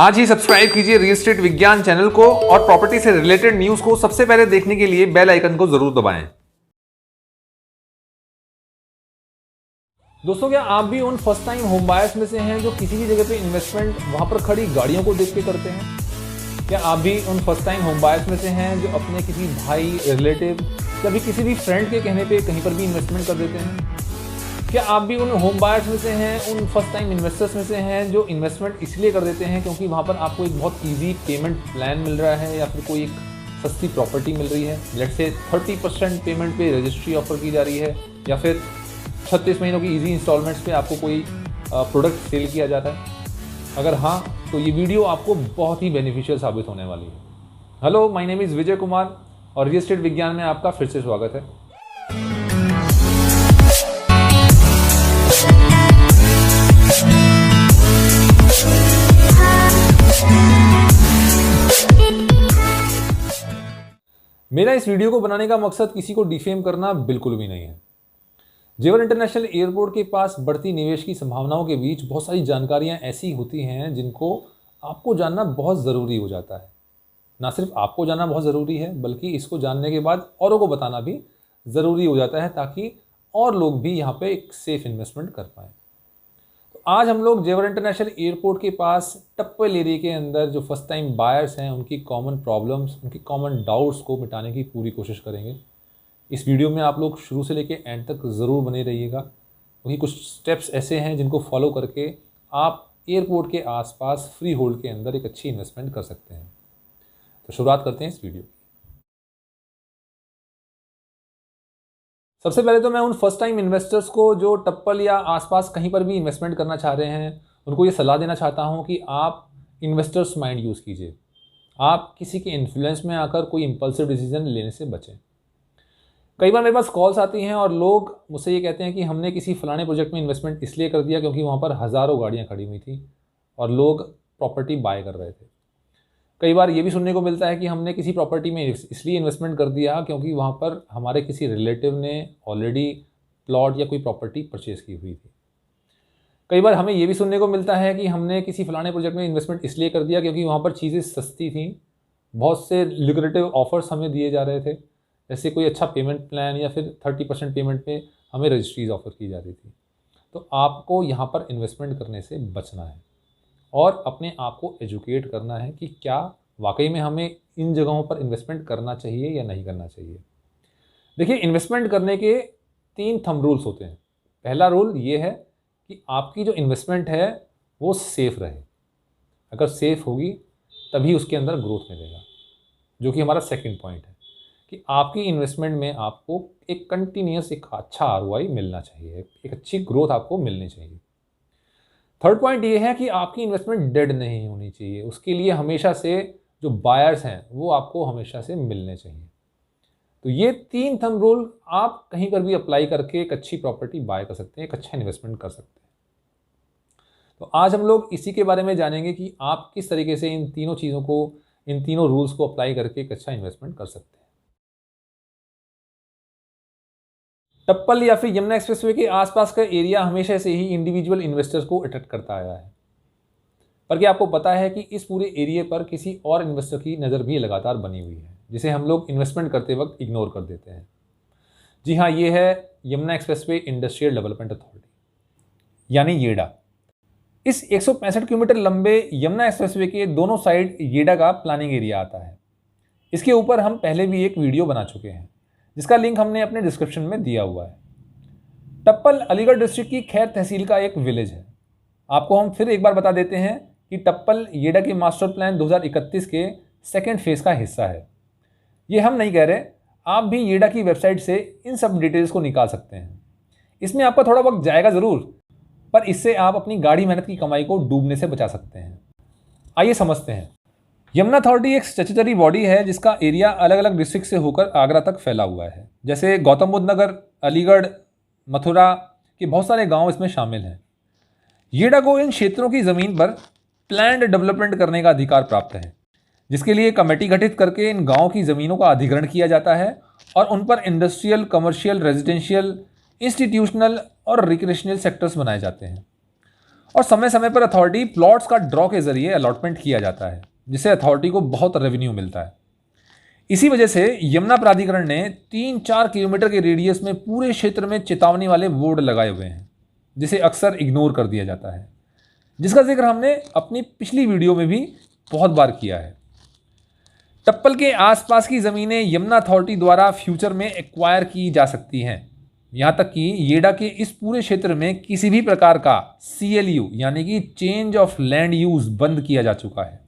आज ही सब्सक्राइब कीजिए real estate विज्ञान चैनल को और प्रॉपर्टी से रिलेटेड न्यूज को सबसे पहले देखने के लिए बेल आइकन को जरूर दबाएं। दोस्तों, क्या आप भी उन फर्स्ट टाइम होम बायर्स में से हैं जो किसी भी जगह पे इन्वेस्टमेंट वहां पर खड़ी गाड़ियों को देख के करते हैं? क्या आप भी उन फर्स्ट टाइम होम बायर्स में से हैं जो अपने किसी भाई, रिलेटिव या भी किसी भी फ्रेंड के कहने पे कहीं पर भी इन्वेस्टमेंट कर देते हैं? क्या आप भी उन होम बायर्स में से हैं, उन फर्स्ट टाइम इन्वेस्टर्स में से हैं जो इन्वेस्टमेंट इसलिए कर देते हैं क्योंकि वहाँ पर आपको एक बहुत ईजी पेमेंट प्लान मिल रहा है या फिर कोई एक सस्ती प्रॉपर्टी मिल रही है? लेट्स से 30% पेमेंट पे रजिस्ट्री ऑफर की जा रही है या फिर 36 महीनों की इजी इंस्टॉलमेंट्स पे आपको कोई प्रोडक्ट सेल किया जाता है। अगर हाँ, तो ये वीडियो आपको बहुत ही बेनिफिशियल साबित होने वाली है। Hello, my name is Vijay Kumar और रियल एस्टेट विज्ञान में आपका फिर से स्वागत है। मेरा इस वीडियो को बनाने का मकसद किसी को डिफेम करना बिल्कुल भी नहीं है। जेवर इंटरनेशनल एयरपोर्ट के पास बढ़ती निवेश की संभावनाओं के बीच बहुत सारी जानकारियां ऐसी होती हैं जिनको आपको जानना बहुत ज़रूरी हो जाता है। ना सिर्फ आपको जानना बहुत ज़रूरी है, बल्कि इसको जानने के बाद औरों को बताना भी ज़रूरी हो जाता है ताकि और लोग भी यहाँ पे एक सेफ इन्वेस्टमेंट कर पाएँ। तो आज हम लोग जेवर इंटरनेशनल एयरपोर्ट के पास टप्पल एरिया के अंदर जो फर्स्ट टाइम बायर्स हैं उनकी कॉमन प्रॉब्लम्स, उनकी कॉमन डाउट्स को मिटाने की पूरी कोशिश करेंगे। इस वीडियो में आप लोग शुरू से लेकर एंड तक ज़रूर बने रहिएगा, क्योंकि कुछ स्टेप्स ऐसे हैं जिनको फॉलो करके आप एयरपोर्ट के आसपास फ्री होल्ड के अंदर एक अच्छी इन्वेस्टमेंट कर सकते हैं। तो शुरुआत करते हैं इस वीडियो की। सबसे पहले तो मैं उन फर्स्ट टाइम इन्वेस्टर्स को जो टप्पल या आसपास कहीं पर भी इन्वेस्टमेंट करना चाह रहे हैं उनको ये सलाह देना चाहता हूँ कि आप इन्वेस्टर्स माइंड यूज़ कीजिए। आप किसी के इन्फ्लुएंस में आकर कोई इम्पल्सिव डिसीजन लेने से बचें। कई बार मेरे पास कॉल्स आती हैं और लोग मुझसे ये कहते हैं कि हमने किसी फलाने प्रोजेक्ट में इन्वेस्टमेंट इसलिए कर दिया क्योंकि वहाँ पर हज़ारों गाड़ियाँ खड़ी हुई थी और लोग प्रॉपर्टी बाय कर रहे थे। कई बार ये भी सुनने को मिलता है कि हमने किसी प्रॉपर्टी में इसलिए इन्वेस्टमेंट कर दिया क्योंकि वहाँ पर हमारे किसी रिलेटिव ने ऑलरेडी प्लॉट या कोई प्रॉपर्टी परचेज़ की हुई थी। कई बार हमें ये भी सुनने को मिलता है कि हमने किसी फलाने प्रोजेक्ट में इन्वेस्टमेंट इसलिए कर दिया क्योंकि वहाँ पर चीज़ें सस्ती थीं, बहुत से लुक्रेटिव ऑफर्स हमें दिए जा रहे थे, जैसे कोई अच्छा पेमेंट प्लान या फिर 30% पेमेंट पे हमें रजिस्ट्रीज ऑफर की जा रही थी। तो आपको यहाँ पर इन्वेस्टमेंट करने से बचना है और अपने आप को एजुकेट करना है कि क्या वाकई में हमें इन जगहों पर इन्वेस्टमेंट करना चाहिए या नहीं करना चाहिए। देखिए, इन्वेस्टमेंट करने के 3 थंब रूल्स होते हैं। पहला रूल ये है कि आपकी जो इन्वेस्टमेंट है वो सेफ़ रहे। अगर सेफ़ होगी तभी उसके अंदर ग्रोथ मिलेगा, जो कि हमारा सेकंड पॉइंट है कि आपकी इन्वेस्टमेंट में आपको एक कंटिन्यूस एक अच्छा ROI मिलना चाहिए, एक अच्छी ग्रोथ आपको मिलनी चाहिए। थर्ड पॉइंट ये है कि आपकी इन्वेस्टमेंट डेड नहीं होनी चाहिए। उसके लिए हमेशा से जो बायर्स हैं वो आपको हमेशा से मिलने चाहिए। तो ये 3 थंब रूल आप कहीं पर भी अप्लाई करके एक अच्छी प्रॉपर्टी बाय कर सकते हैं, एक अच्छा इन्वेस्टमेंट कर सकते हैं। तो आज हम लोग इसी के बारे में जानेंगे कि आप किस तरीके से इन तीनों चीज़ों को, इन तीनों रूल्स को अप्लाई करके एक अच्छा इन्वेस्टमेंट कर सकते हैं। टप्पल या फिर यमुना एक्सप्रेसवे के आसपास का एरिया हमेशा से ही इंडिविजुअल इन्वेस्टर्स को अट्रैक्ट करता आया है। पर क्या आपको पता है कि इस पूरे एरिया पर किसी और इन्वेस्टर की नज़र भी लगातार बनी हुई है, जिसे हम लोग इन्वेस्टमेंट करते वक्त इग्नोर कर देते हैं। जी हाँ, ये है Yamuna expressway industrial development authority यानी येडा। इस 165 किलोमीटर लंबे यमुना एक्सप्रेसवे के दोनों साइड येडा का प्लानिंग एरिया आता है। इसके ऊपर हम पहले भी एक वीडियो बना चुके हैं जिसका लिंक हमने अपने डिस्क्रिप्शन में दिया हुआ है। टप्पल अलीगढ़ डिस्ट्रिक्ट की खैर तहसील का एक विलेज है। आपको हम फिर एक बार बता देते हैं कि टप्पल येडा के मास्टर प्लान 2031 के सेकेंड फेज़ का हिस्सा है। ये हम नहीं कह रहे, आप भी येडा की वेबसाइट से इन सब डिटेल्स को निकाल सकते हैं। इसमें आपका थोड़ा वक्त जाएगा ज़रूर, पर इससे आप अपनी गाढ़ी मेहनत की कमाई को डूबने से बचा सकते हैं। आइए समझते हैं। यमुना अथॉरिटी एक स्टैट्यूटरी बॉडी है जिसका एरिया अलग अलग डिस्ट्रिक्ट से होकर आगरा तक फैला हुआ है। जैसे गौतम बुद्ध नगर, अलीगढ़, मथुरा के बहुत सारे गांव इसमें शामिल हैं। येडा को इन क्षेत्रों की ज़मीन पर प्लैंड डेवलपमेंट करने का अधिकार प्राप्त है, जिसके लिए कमेटी गठित करके इन गाँव की ज़मीनों का अधिग्रहण किया जाता है और उन पर इंडस्ट्रियल, कमर्शियल, रेजिडेंशियल, इंस्टीट्यूशनल और रिक्रिएशनल सेक्टर्स बनाए जाते हैं। और समय समय पर अथॉरिटी प्लॉट्स का ड्रॉ के जरिए अलॉटमेंट किया जाता है, जिससे अथॉरिटी को बहुत रेवेन्यू मिलता है। इसी वजह से यमुना प्राधिकरण ने 3-4 किलोमीटर के रेडियस में पूरे क्षेत्र में चेतावनी वाले बोर्ड लगाए हुए हैं, जिसे अक्सर इग्नोर कर दिया जाता है, जिसका जिक्र हमने अपनी पिछली वीडियो में भी बहुत बार किया है। टप्पल के आसपास की ज़मीनें यमुना अथॉरिटी द्वारा फ्यूचर में एक्वायर की जा सकती हैं। यहाँ तक कि येडा के इस पूरे क्षेत्र में किसी भी प्रकार का CLU यानी कि चेंज ऑफ लैंड यूज़ बंद किया जा चुका है।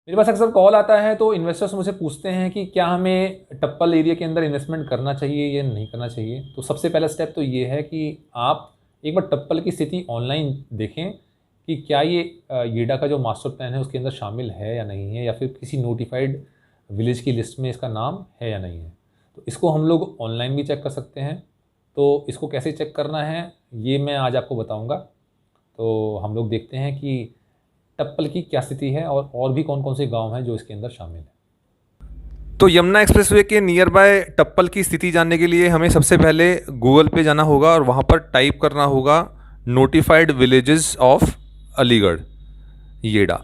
मेरे पास अक्सर कॉल आता है तो इन्वेस्टर्स मुझसे पूछते हैं कि क्या हमें टप्पल एरिया के अंदर इन्वेस्टमेंट करना चाहिए या नहीं करना चाहिए। तो सबसे पहला स्टेप तो ये है कि आप एक बार टप्पल की स्थिति ऑनलाइन देखें कि क्या ये येडा का जो मास्टर प्लान है उसके अंदर शामिल है या नहीं है, या फिर किसी नोटिफाइड विलेज की लिस्ट में इसका नाम है या नहीं है। तो इसको हम लोग ऑनलाइन भी चेक कर सकते हैं। तो इसको कैसे चेक करना है ये मैं आज आपको बताऊंगा। तो हम लोग देखते हैं कि टप्पल की क्या स्थिति है और भी कौन कौन से गांव हैं जो इसके अंदर शामिल हैं। तो यमुना एक्सप्रेसवे के नियर बाय टप्पल की स्थिति जानने के लिए हमें सबसे पहले गूगल पे जाना होगा और वहाँ पर टाइप करना होगा नोटिफाइड विलेजेस ऑफ अलीगढ़ येडा।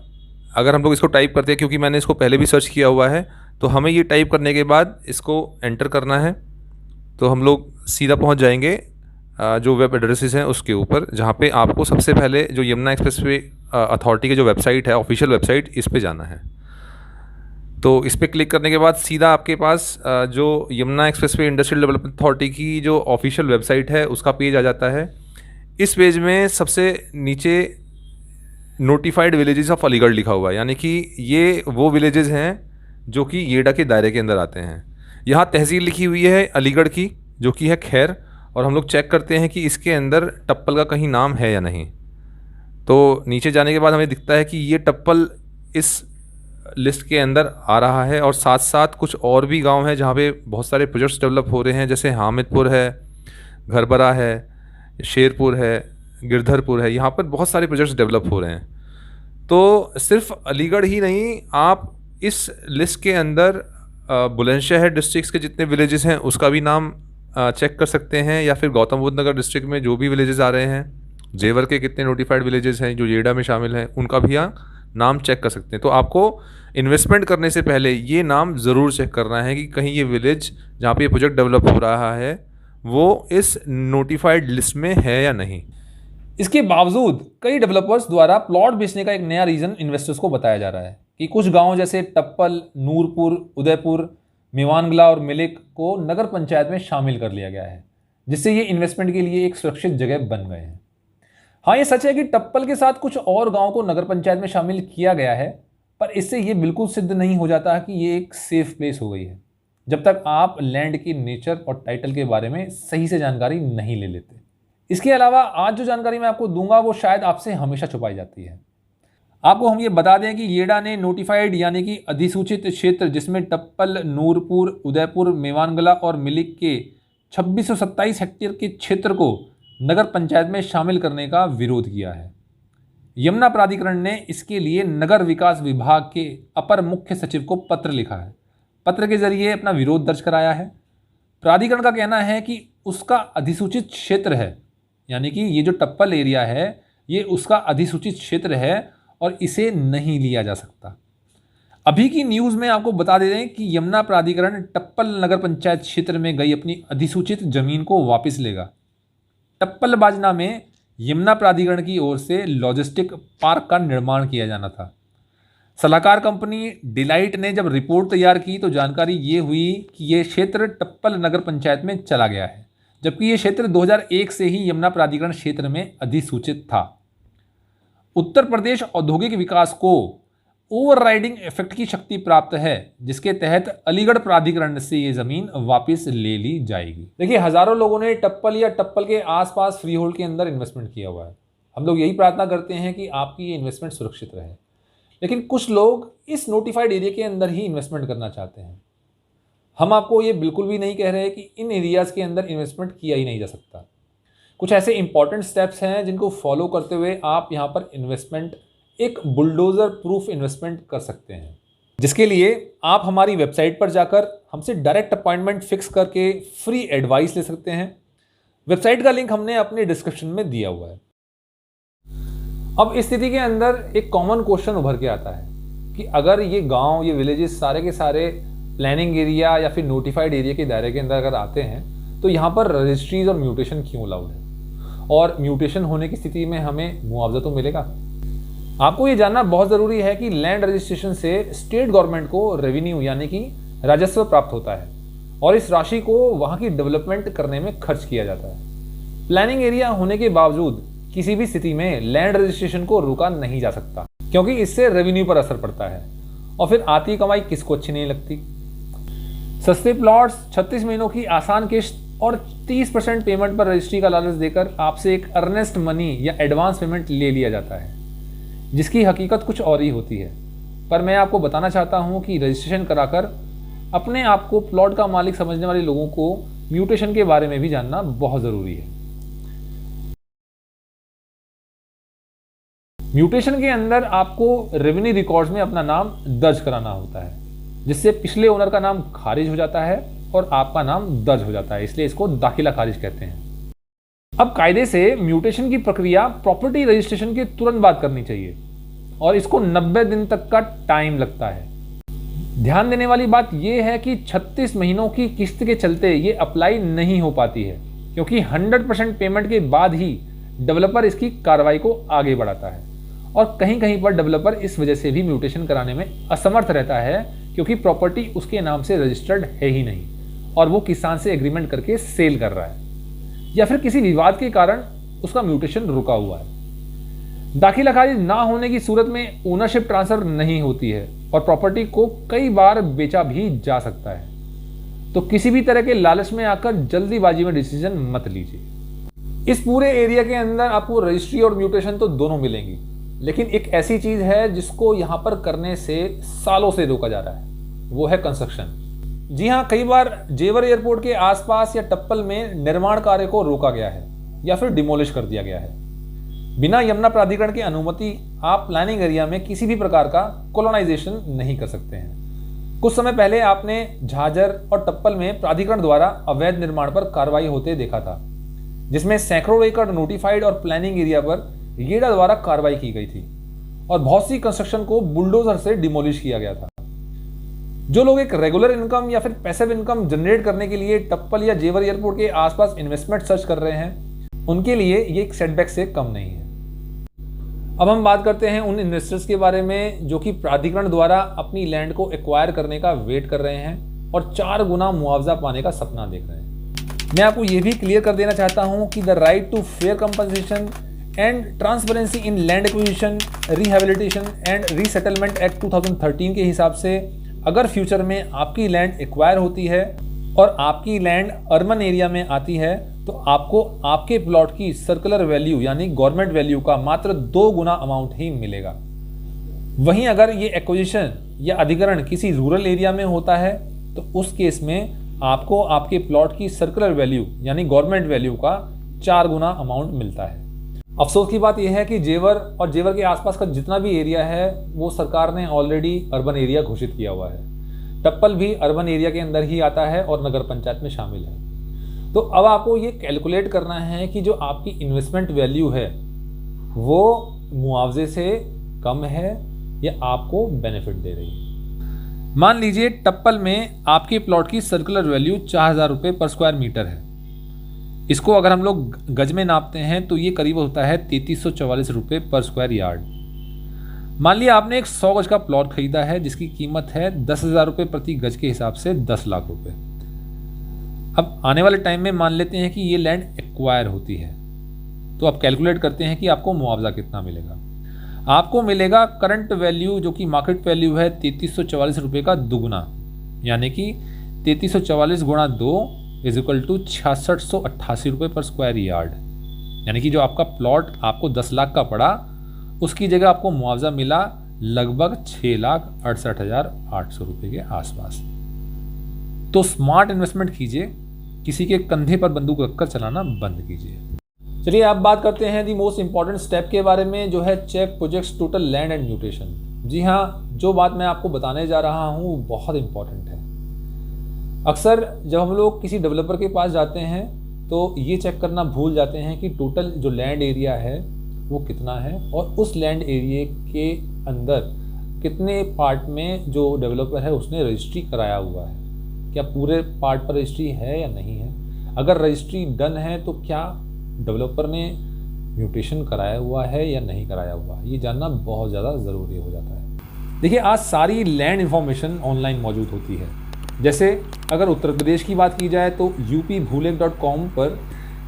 अगर हम लोग इसको टाइप करते हैं, क्योंकि मैंने इसको पहले भी सर्च किया हुआ है, तो हमें ये टाइप करने के बाद इसको एंटर करना है। तो हम लोग सीधा पहुंच जाएंगे जो वेब एड्रेसेस हैं उसके ऊपर, जहां पे आपको सबसे पहले जो यमुना एक्सप्रेसवे अथॉरिटी की जो वेबसाइट है, ऑफिशियल वेबसाइट, इस पे जाना है। तो इस पर क्लिक करने के बाद सीधा आपके पास जो Yamuna expressway industrial development authority की जो ऑफिशियल वेबसाइट है उसका पेज आ जाता है। इस पेज में सबसे नीचे नोटिफाइड विलेजेस ऑफ अलीगढ़ लिखा हुआ है, यानी कि ये वो विलेजेस हैं जो कि येडा के दायरे के अंदर आते हैं। यहाँ तहसील लिखी हुई है अलीगढ़ की, जो कि है खैर, और हम लोग चेक करते हैं कि इसके अंदर टप्पल का कहीं नाम है या नहीं। तो नीचे जाने के बाद हमें दिखता है कि ये टप्पल इस लिस्ट के अंदर आ रहा है, और साथ साथ कुछ और भी गांव हैं जहाँ पे बहुत सारे प्रोजेक्ट्स डेवलप हो रहे हैं, जैसे हामिदपुर है, घरबरा है, शेरपुर है, गिरधरपुर है। यहाँ पर बहुत सारे प्रोजेक्ट्स डेवलप हो रहे हैं। तो सिर्फ अलीगढ़ ही नहीं, आप इस लिस्ट के अंदर बुलंदशहर डिस्ट्रिक्ट के जितने विलेजेस हैं उसका भी नाम चेक कर सकते हैं, या फिर गौतम बुद्ध नगर डिस्ट्रिक्ट में जो भी विलेजेस आ रहे हैं, जेवर के कितने नोटिफाइड विलेजेस हैं जो येडा में शामिल हैं, उनका भी नाम चेक कर सकते हैं। तो आपको इन्वेस्टमेंट करने से पहले ये नाम ज़रूर चेक करना है कि कहीं ये विलेज जहाँ पे ये प्रोजेक्ट डेवलप हो रहा है वो इस नोटिफाइड लिस्ट में है या नहीं। इसके बावजूद कई डेवलपर्स द्वारा प्लॉट बेचने का एक नया रीज़न इन्वेस्टर्स को बताया जा रहा है कि कुछ गांव जैसे टप्पल, नूरपुर, उदयपुर, मेवानगला और मिलिक को नगर पंचायत में शामिल कर लिया गया है, जिससे ये इन्वेस्टमेंट के लिए एक सुरक्षित जगह बन गए हैं। हाँ, ये सच है कि टप्पल के साथ कुछ और गाँव को नगर पंचायत में शामिल किया गया है, पर इससे ये बिल्कुल सिद्ध नहीं हो जाता कि ये एक सेफ प्लेस हो गई है, जब तक आप लैंड के नेचर और टाइटल के बारे में सही से जानकारी नहीं ले लेते। इसके अलावा आज जो जानकारी मैं आपको दूंगा वो शायद आपसे हमेशा छुपाई जाती है। आपको हम ये बता दें कि येडा ने नोटिफाइड यानी कि अधिसूचित क्षेत्र, जिसमें टप्पल, नूरपुर, उदयपुर, मेवानगला और मिलिक के 2627 हेक्टेयर के क्षेत्र को नगर पंचायत में शामिल करने का विरोध किया है। यमुना प्राधिकरण ने इसके लिए नगर विकास विभाग के अपर मुख्य सचिव को पत्र लिखा है। पत्र के जरिए अपना विरोध दर्ज कराया है। प्राधिकरण का कहना है कि उसका अधिसूचित क्षेत्र है, यानी कि ये जो टप्पल एरिया है ये उसका अधिसूचित क्षेत्र है और इसे नहीं लिया जा सकता। अभी की न्यूज़ में आपको बता दे दें कि यमुना प्राधिकरण टप्पल नगर पंचायत क्षेत्र में गई अपनी अधिसूचित जमीन को वापस लेगा। टप्पल बाजना में यमुना प्राधिकरण की ओर से लॉजिस्टिक पार्क का निर्माण किया जाना था। सलाहकार कंपनी डिलाइट ने जब रिपोर्ट तैयार की तो जानकारी ये हुई कि ये क्षेत्र टप्पल नगर पंचायत में चला गया है, जबकि ये क्षेत्र 2001 से ही यमुना प्राधिकरण क्षेत्र में अधिसूचित था। उत्तर प्रदेश औद्योगिक विकास को ओवरराइडिंग इफेक्ट की शक्ति प्राप्त है, जिसके तहत अलीगढ़ प्राधिकरण से ये जमीन वापस ले ली जाएगी। देखिए, हजारों लोगों ने टप्पल या टप्पल के आसपास फ्री होल्ड के अंदर इन्वेस्टमेंट किया हुआ है। हम लोग यही प्रार्थना करते हैं कि आपकी ये इन्वेस्टमेंट सुरक्षित रहे, लेकिन कुछ लोग इस नोटिफाइड एरिया के अंदर ही इन्वेस्टमेंट करना चाहते हैं। हम आपको ये बिल्कुल भी नहीं कह रहे कि इन एरियाज़ के अंदर इन्वेस्टमेंट किया ही नहीं जा सकता। कुछ ऐसे इंपॉर्टेंट स्टेप्स हैं जिनको फॉलो करते हुए आप यहाँ पर इन्वेस्टमेंट एक बुलडोज़र प्रूफ इन्वेस्टमेंट कर सकते हैं, जिसके लिए आप हमारी वेबसाइट पर जाकर हमसे डायरेक्ट अपॉइंटमेंट फिक्स करके फ्री एडवाइस ले सकते हैं। वेबसाइट का लिंक हमने अपने डिस्क्रिप्शन में दिया हुआ है। अब इस स्थिति के अंदर एक कॉमन क्वेश्चन उभर के आता है कि अगर ये गांव, ये विलेजेस सारे के सारे प्लानिंग एरिया या फिर नोटिफाइड एरिया के दायरे के अंदर अगर आते हैं तो यहाँ पर रजिस्ट्रीज और म्यूटेशन क्यों अलाउड है, और म्यूटेशन होने की स्थिति में हमें मुआवजा तो मिलेगा। आपको ये जानना बहुत ज़रूरी है कि लैंड रजिस्ट्रेशन से स्टेट गवर्नमेंट को रेवेन्यू यानी कि राजस्व प्राप्त होता है और इस राशि को वहाँ की डेवलपमेंट करने में खर्च किया जाता है। प्लानिंग एरिया होने के बावजूद किसी भी स्थिति में लैंड रजिस्ट्रेशन को रोका नहीं जा सकता क्योंकि इससे रेवेन्यू पर असर पड़ता है और फिर आती कमाई किसको अच्छी नहीं लगती। सस्ते प्लॉट्स, 36 महीनों की आसान किश्त और 30% पेमेंट पर रजिस्ट्री का लालच देकर आपसे एक अर्नेस्ट मनी या एडवांस पेमेंट ले लिया जाता है, जिसकी हकीकत कुछ और ही होती है। पर मैं आपको बताना चाहता हूं कि रजिस्ट्रेशन कराकर अपने आप को प्लॉट का मालिक समझने वाले लोगों को म्यूटेशन के बारे में भी जानना बहुत ज़रूरी है। म्यूटेशन के अंदर आपको रेवेन्यू रिकॉर्ड्स में अपना नाम दर्ज कराना होता है, जिससे पिछले ओनर का नाम खारिज हो जाता है और आपका नाम दर्ज हो जाता है, इसलिए इसको दाखिला खारिज कहते हैं। अब कायदे से म्यूटेशन की प्रक्रिया प्रॉपर्टी रजिस्ट्रेशन के तुरंत बाद करनी चाहिए और इसको 90 दिन तक का टाइम लगता है। ध्यान देने वाली बात यह है कि 36 महीनों की किस्त के चलते ये अप्लाई नहीं हो पाती है क्योंकि 100% पेमेंट के बाद ही डेवलपर इसकी कार्रवाई को आगे बढ़ाता है और कहीं कहीं पर डेवलपर इस वजह से भी म्यूटेशन कराने में असमर्थ रहता है क्योंकि प्रॉपर्टी उसके नाम से रजिस्टर्ड है ही नहीं और वो किसान से एग्रीमेंट करके सेल कर रहा है या फिर किसी विवाद के कारण उसका म्यूटेशन रुका हुआ है। दाखिला खारिज ना होने की सूरत में ओनरशिप ट्रांसफर नहीं होती है और प्रॉपर्टी को कई बार बेचा भी जा सकता है। तो किसी भी तरह के लालच में आकर जल्दीबाजी में डिसीजन मत लीजिए। इस पूरे एरिया के अंदर आपको रजिस्ट्री और म्यूटेशन तो दोनों मिलेंगी, लेकिन एक ऐसी चीज है जिसको यहाँ पर करने से सालों से रोका जा रहा है, वो है कंस्ट्रक्शन। जी हाँ, कई बार जेवर एयरपोर्ट के आसपास या टप्पल में निर्माण कार्य को रोका गया है या फिर डिमोलिश कर दिया गया है। बिना यमुना प्राधिकरण की अनुमति आप प्लानिंग एरिया में किसी भी प्रकार का कॉलोनाइजेशन नहीं कर सकते हैं। कुछ समय पहले आपने झाझर और टप्पल में प्राधिकरण द्वारा अवैध निर्माण पर कार्रवाई होते देखा था, जिसमें सैकड़ों एकड़ नोटिफाइड और प्लानिंग एरिया पर येडा द्वारा कार्रवाई की गई थी और बहुत सी कंस्ट्रक्शन को बुलडोजर से डिमोलिश किया गया था। जो लोग एक रेगुलर इनकम या फिर पैसिव इनकम जनरेट करने के लिए टप्पल या जेवर एयरपोर्ट के आसपास इन्वेस्टमेंट सर्च कर रहे हैं, उनके लिए ये एक सेटबैक से कम नहीं है। अब हम बात करते हैं उन इन्वेस्टर्स के बारे में जो कि प्राधिकरण द्वारा अपनी लैंड को एक्वायर करने का वेट कर रहे हैं और 4 गुना मुआवजा पाने का सपना देख रहे हैं। मैं आपको ये भी क्लियर कर देना चाहता हूं कि the right to fair compensation and transparency in land acquisition, rehabilitation and resettlement act 2013 के हिसाब से अगर फ्यूचर में आपकी लैंड एक्वायर होती है और आपकी लैंड अर्बन एरिया में आती है तो आपको आपके प्लॉट की सर्कुलर वैल्यू यानी गवर्नमेंट वैल्यू का मात्र 2 गुना अमाउंट ही मिलेगा। वहीं अगर ये एक्विजिशन या अधिग्रहण किसी रूरल एरिया में होता है तो उस केस में आपको आपके प्लॉट की सर्कुलर वैल्यू यानी गवर्नमेंट वैल्यू का 4 गुना अमाउंट मिलता है। अफसोस की बात यह है कि जेवर और जेवर के आसपास का जितना भी एरिया है वो सरकार ने ऑलरेडी अर्बन एरिया घोषित किया हुआ है। टप्पल भी अर्बन एरिया के अंदर ही आता है और नगर पंचायत में शामिल है। तो अब आपको ये कैलकुलेट करना है कि जो आपकी इन्वेस्टमेंट वैल्यू है वो मुआवजे से कम है या आपको बेनिफिट दे रही है। मान लीजिए टप्पल में आपके प्लॉट की सर्कुलर वैल्यू 4000 रुपये पर स्क्वायर मीटर है। इसको अगर हम लोग गज में नापते हैं तो ये करीब होता है 3344 रुपये पर स्क्वायर यार्ड। मान लिया आपने एक 100 गज का प्लॉट खरीदा है जिसकी कीमत है 10,000 रुपये प्रति गज के हिसाब से 10 लाख रुपए। अब आने वाले टाइम में मान लेते हैं कि ये लैंड एक्वायर होती है तो आप कैलकुलेट करते हैं कि आपको मुआवजा कितना मिलेगा। आपको मिलेगा करंट वैल्यू जो कि मार्केट वैल्यू है 3344 रुपये का दुगुना, यानी कि 3344 गुणा 2 इज इक्वल टू 6688 रुपये पर स्क्वायर यार्ड। यानी कि जो आपका प्लॉट आपको 10 लाख का पड़ा उसकी जगह आपको मुआवजा मिला लगभग 6,68,800 रुपये के आसपास। तो स्मार्ट इन्वेस्टमेंट कीजिए, किसी के कंधे पर बंदूक रखकर चलाना बंद कीजिए। चलिए आप बात करते हैं दी मोस्ट इंपॉर्टेंट स्टेप के बारे में जो है check projects total land and mutation. जी हाँ, जो बात मैं आपको बताने जा रहा हूँ वो बहुत इंपॉर्टेंट है। अक्सर जब हम लोग किसी डेवलपर के पास जाते हैं तो ये चेक करना भूल जाते हैं कि टोटल जो लैंड एरिया है वो कितना है और उस लैंड एरिया के अंदर कितने पार्ट में जो डेवलपर है उसने रजिस्ट्री कराया हुआ है, क्या पूरे पार्ट पर रजिस्ट्री है या नहीं है। अगर रजिस्ट्री डन है तो क्या डेवलपर ने म्यूटेशन कराया हुआ है या नहीं कराया हुआ, ये जानना बहुत ज़्यादा ज़रूरी हो जाता है। देखिए, आज सारी लैंड इन्फॉर्मेशन ऑनलाइन मौजूद होती है। जैसे अगर उत्तर प्रदेश की बात की जाए तो upbhuleख.com पर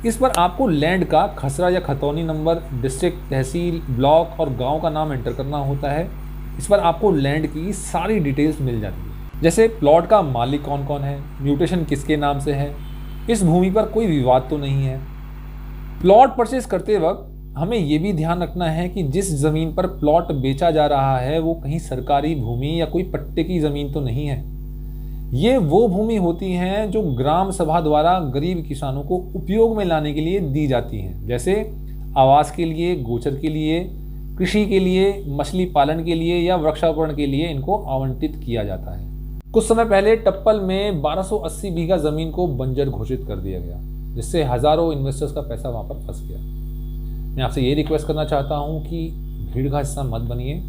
इस पर आपको लैंड का खसरा या खतौनी नंबर, डिस्ट्रिक्ट, तहसील, ब्लॉक और गांव का नाम एंटर करना होता है। इस पर आपको लैंड की सारी डिटेल्स मिल जाती है, जैसे प्लॉट का मालिक कौन कौन है, म्यूटेशन किसके नाम से है, इस भूमि पर कोई विवाद तो नहीं है। प्लॉट परचेज करते वक्त हमें ये भी ध्यान रखना है कि जिस ज़मीन पर प्लॉट बेचा जा रहा है वो कहीं सरकारी भूमि या कोई पट्टे की ज़मीन तो नहीं है। ये वो भूमि होती हैं जो ग्राम सभा द्वारा गरीब किसानों को उपयोग में लाने के लिए दी जाती हैं, जैसे आवास के लिए, गोचर के लिए, कृषि के लिए, मछली पालन के लिए या वृक्षारोपण के लिए इनको आवंटित किया जाता है। कुछ समय पहले टप्पल में 1280 बीघा ज़मीन को बंजर घोषित कर दिया गया, जिससे हज़ारों इन्वेस्टर्स का पैसा वहाँ पर फंस गया। मैं आपसे ये रिक्वेस्ट करना चाहता हूँ कि भीड़ का हिस्सा मत बनिए।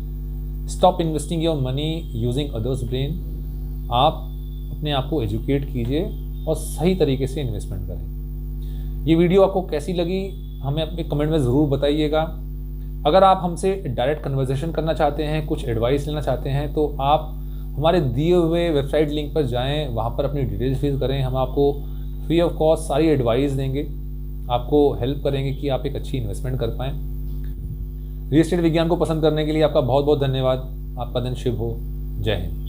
Stop investing your money using others brain. आप अपने आप को एजुकेट कीजिए और सही तरीके से इन्वेस्टमेंट करें। ये वीडियो आपको कैसी लगी हमें अपने कमेंट में ज़रूर बताइएगा। अगर आप हमसे डायरेक्ट कन्वर्सेशन करना चाहते हैं, कुछ एडवाइस लेना चाहते हैं, तो आप हमारे दिए हुए वेबसाइट लिंक पर जाएं, वहाँ पर अपनी डिटेल्स फिल करें। हम आपको फ्री ऑफ कॉस्ट सारी एडवाइस देंगे, आपको हेल्प करेंगे कि आप एक अच्छी इन्वेस्टमेंट कर पाएँ। रियल एस्टेट विज्ञान को पसंद करने के लिए आपका बहुत बहुत धन्यवाद। आपका दिन शुभ हो। जय हिंद।